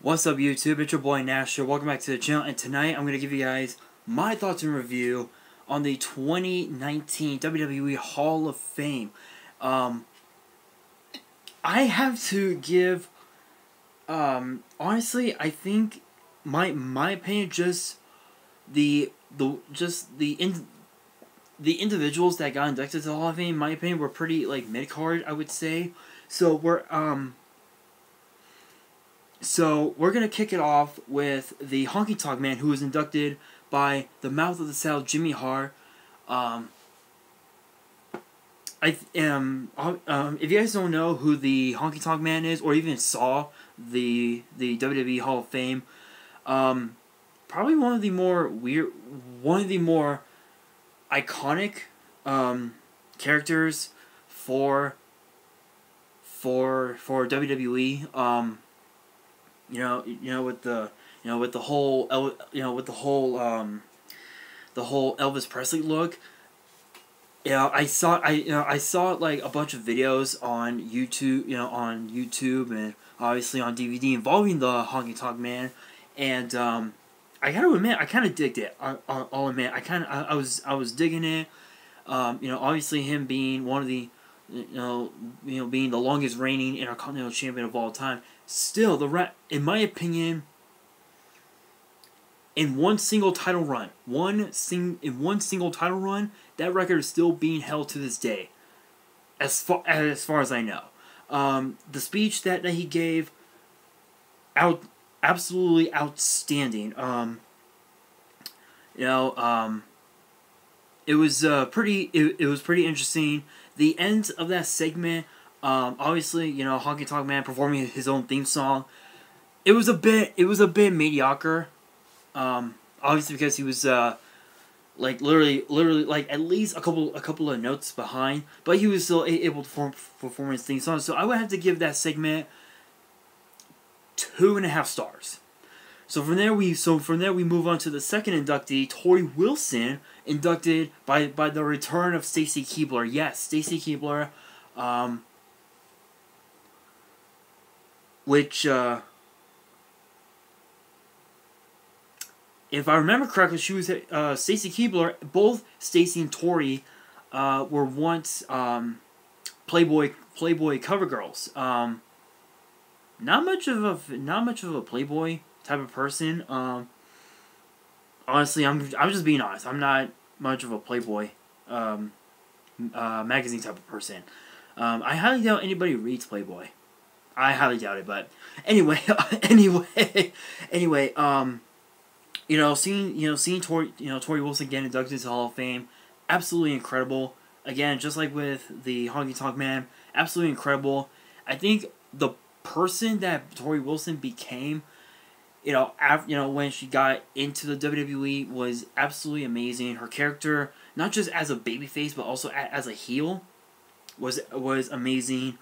What's up YouTube, it's your boy Nash here. Welcome back to the channel, and tonight I'm going to give you guys my thoughts and review on the 2019 WWE Hall of Fame. I have to give, honestly, I think my opinion, just the individuals that got inducted to the Hall of Fame, in my opinion, were pretty like mid-card, I would say. So we're going to kick it off with the Honky Tonk Man, who was inducted by the Mouth of the South, Jimmy Hart. If you guys don't know who the Honky Tonk Man is, or even saw the WWE Hall of Fame, probably one of the more iconic characters for WWE. With the whole Elvis Presley look. I saw like a bunch of videos on YouTube, and obviously on DVD involving the Honky Tonk Man, and I gotta admit, I kind of digged it. I'll admit, I was digging it. Obviously him being one of the being the longest reigning Intercontinental Champion of all time. Still, in my opinion, in one single title run, that record is still being held to this day, as far as I know. The speech that he gave, absolutely outstanding. It was pretty interesting. The end of that segment, obviously, Honky Tonk Man performing his own theme song. It was a bit mediocre. Obviously because he was like literally like at least a couple of notes behind, but he was still able to perform his theme song. So I would have to give that segment 2.5 stars. So from there we move on to the second inductee, Tori Wilson, inducted by the return of Stacy Keibler. Yes, Stacy Keibler, which if I remember correctly, she was Stacy Keibler. Both Stacy and Tori were once Playboy cover girls. Not much of a Playboy type of person. Honestly, I'm just being honest. I'm not much of a Playboy magazine type of person. I highly doubt anybody reads Playboy. I highly doubt it. But anyway, seeing Tori Wilson get inducted to the Hall of Fame, absolutely incredible. Again, just like with the Honky Tonk Man, absolutely incredible. I think the person that Tori Wilson became, when she got into the WWE, was absolutely amazing. Her character, not just as a babyface, but also as a heel, was amazing.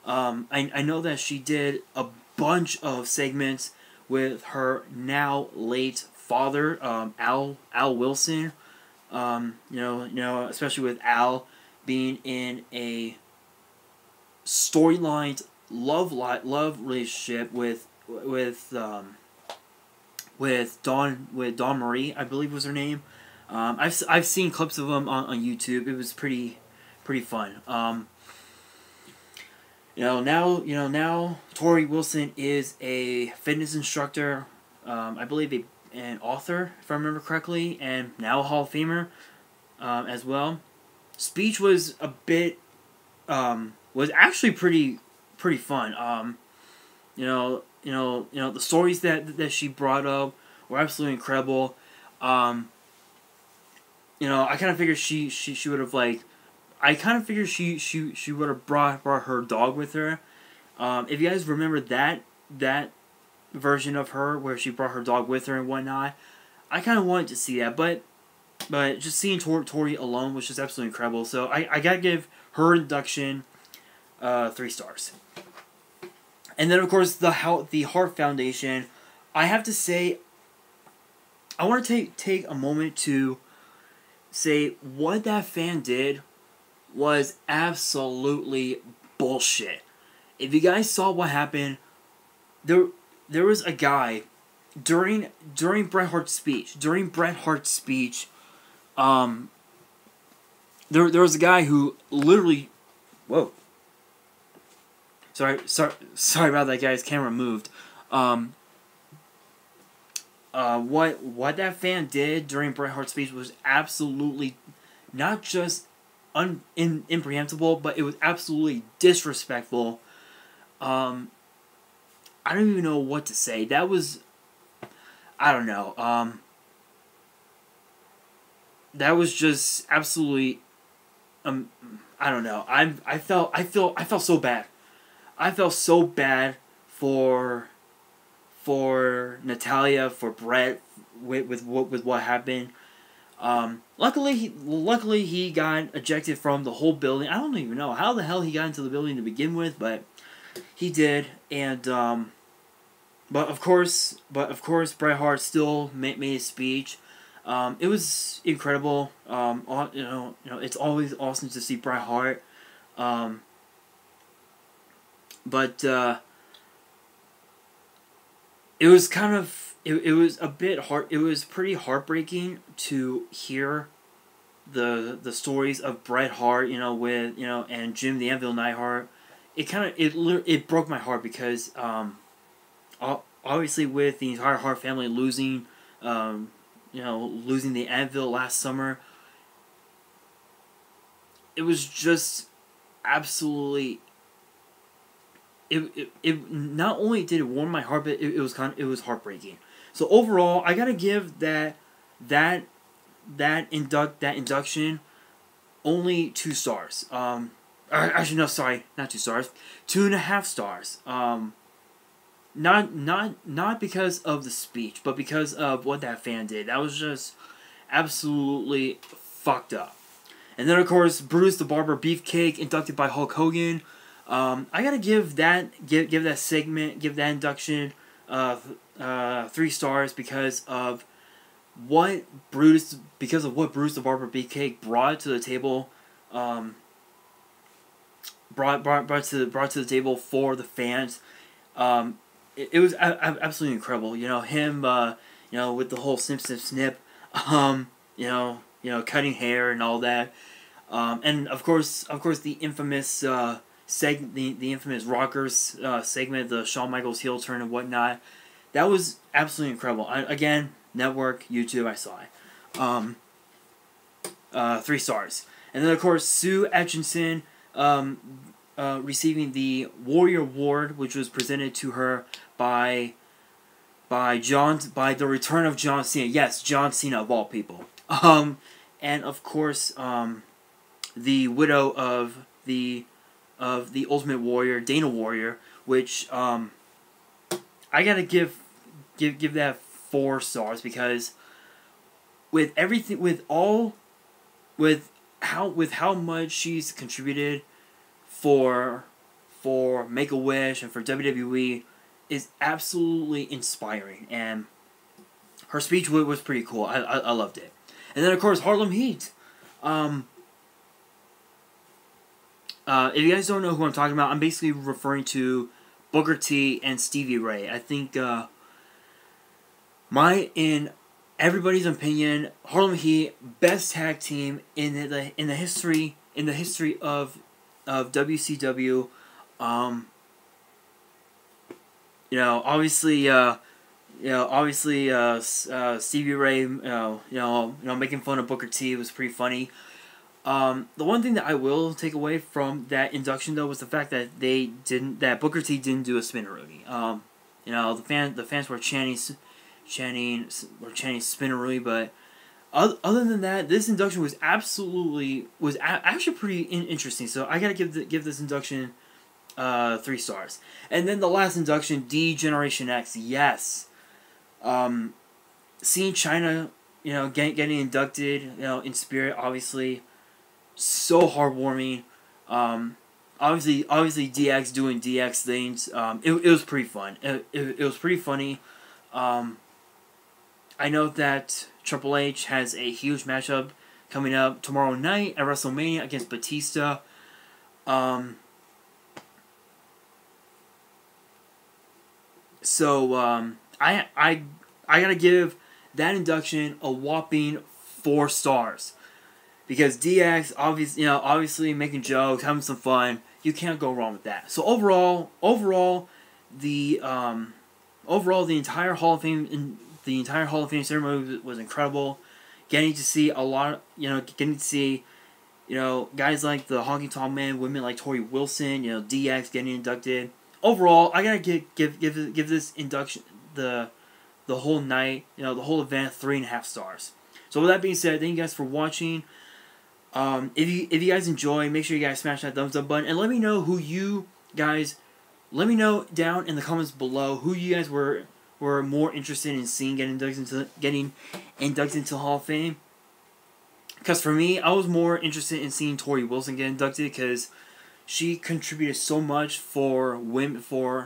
I know that she did a bunch of segments with her now late father, Al Wilson. Especially with Al being in a storyline love relationship with Dawn Marie, I believe was her name. I've seen clips of them on YouTube. It was pretty fun. Now Tori Wilson is a fitness instructor, I believe an author, if I remember correctly, and now a Hall of Famer as well. Speech was a bit was actually pretty fun. The stories that she brought up were absolutely incredible. I kind of figured she would have she would have brought her dog with her. If you guys remember that version of her where she brought her dog with her and whatnot, I kind of wanted to see that, but just seeing Tori alone was just absolutely incredible. So I gotta give her induction 3 stars. And then of course the Hart Foundation, I have to say, I want to take a moment to say what that fan did was absolutely bullshit. If you guys saw what happened, there was a guy during Bret Hart's speech. During Bret Hart's speech, there was a guy who literally, whoa. Sorry about that, guys. Camera moved. What that fan did during Bret Hart's speech was absolutely not just incomprehensible, but it was absolutely disrespectful. I don't even know what to say. That was, I don't know. That was just absolutely, I don't know. I felt so bad. I felt so bad for Natalia, for Bret, with what happened. Luckily he got ejected from the whole building. I don't even know how the hell he got into the building to begin with, but he did. And but of course Bret Hart still made his speech. It was incredible. It's always awesome to see Bret Hart. But it was kind of it was a bit hard. It was pretty heartbreaking to hear the stories of Bret Hart, with and Jim the Anvil Neidhart. It broke my heart because obviously with the entire Hart family losing the Anvil last summer, it was just absolutely. It not only did it warm my heart, but it was heartbreaking. So overall, I gotta give that induction only 2 stars. Actually, no, sorry, not 2 stars, 2.5 stars. Not because of the speech, but because of what that fan did. That was just absolutely fucked up. And then of course, Brutus the Barber Beefcake, inducted by Hulk Hogan. I gotta give that induction 3 stars because of what Brutus the Barber Beefcake brought to the table. Brought to the table for the fans. It was absolutely incredible. Him. With the whole snip snip snip. Cutting hair and all that. And of course the infamous. The infamous Rockers segment, the Shawn Michaels heel turn and whatnot, that was absolutely incredible. Again, network, YouTube, I saw it. 3 stars. And then of course Sue Atchison receiving the Warrior Award, which was presented to her by the return of John Cena. Yes, John Cena of all people. And of course the widow of the Ultimate Warrior, Dana Warrior, which I gotta give that 4 stars because with everything, with how much she's contributed for Make-A-Wish and for WWE is absolutely inspiring, and her speech was pretty cool. I loved it. And then of course Harlem Heat. If you guys don't know who I'm talking about, I'm basically referring to Booker T and Stevie Ray. I think in everybody's opinion, Harlem Heat, best tag team in the history of WCW. Obviously, Stevie Ray, making fun of Booker T was pretty funny. The one thing that I will take away from that induction though was the fact that that Booker T didn't do a spinneroonie. The fans were chanting spinneroonie, but other than that, this induction was actually pretty interesting. So I gotta give this induction 3 stars. And then the last induction, D Generation X, yes. Seeing China, getting inducted, in spirit, obviously. So heartwarming. Obviously DX doing DX things. It was pretty fun. It was pretty funny. I know that Triple H has a huge matchup coming up tomorrow night at WrestleMania against Batista. So I gotta give that induction a whopping 4 stars. Because DX, obviously making jokes, having some fun, you can't go wrong with that. So overall, the entire Hall of Fame, ceremony was incredible. Getting to see guys like the Honky Tonk Man, women like Tori Wilson, DX getting inducted. Overall, I gotta give this induction the whole night, the whole event 3.5 stars. So with that being said, thank you guys for watching. If you guys enjoy, make sure you guys smash that thumbs up button and let me know let me know down in the comments below who you guys were more interested in seeing getting inducted into Hall of Fame. Because for me, I was more interested in seeing Tori Wilson get inducted because she contributed so much for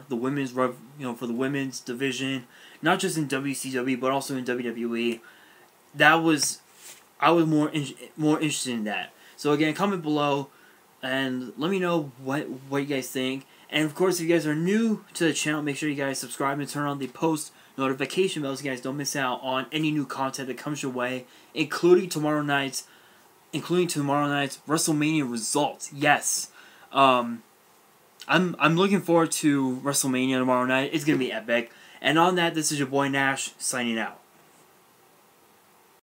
the women's division, not just in WCW but also in WWE. I was more interested in that. So again, comment below and let me know what you guys think. And of course, if you guys are new to the channel, make sure you guys subscribe and turn on the post notification bell so you guys don't miss out on any new content that comes your way, including tomorrow night's WrestleMania results. Yes. I'm looking forward to WrestleMania tomorrow night. It's gonna be epic. And on that, this is your boy Nash signing out.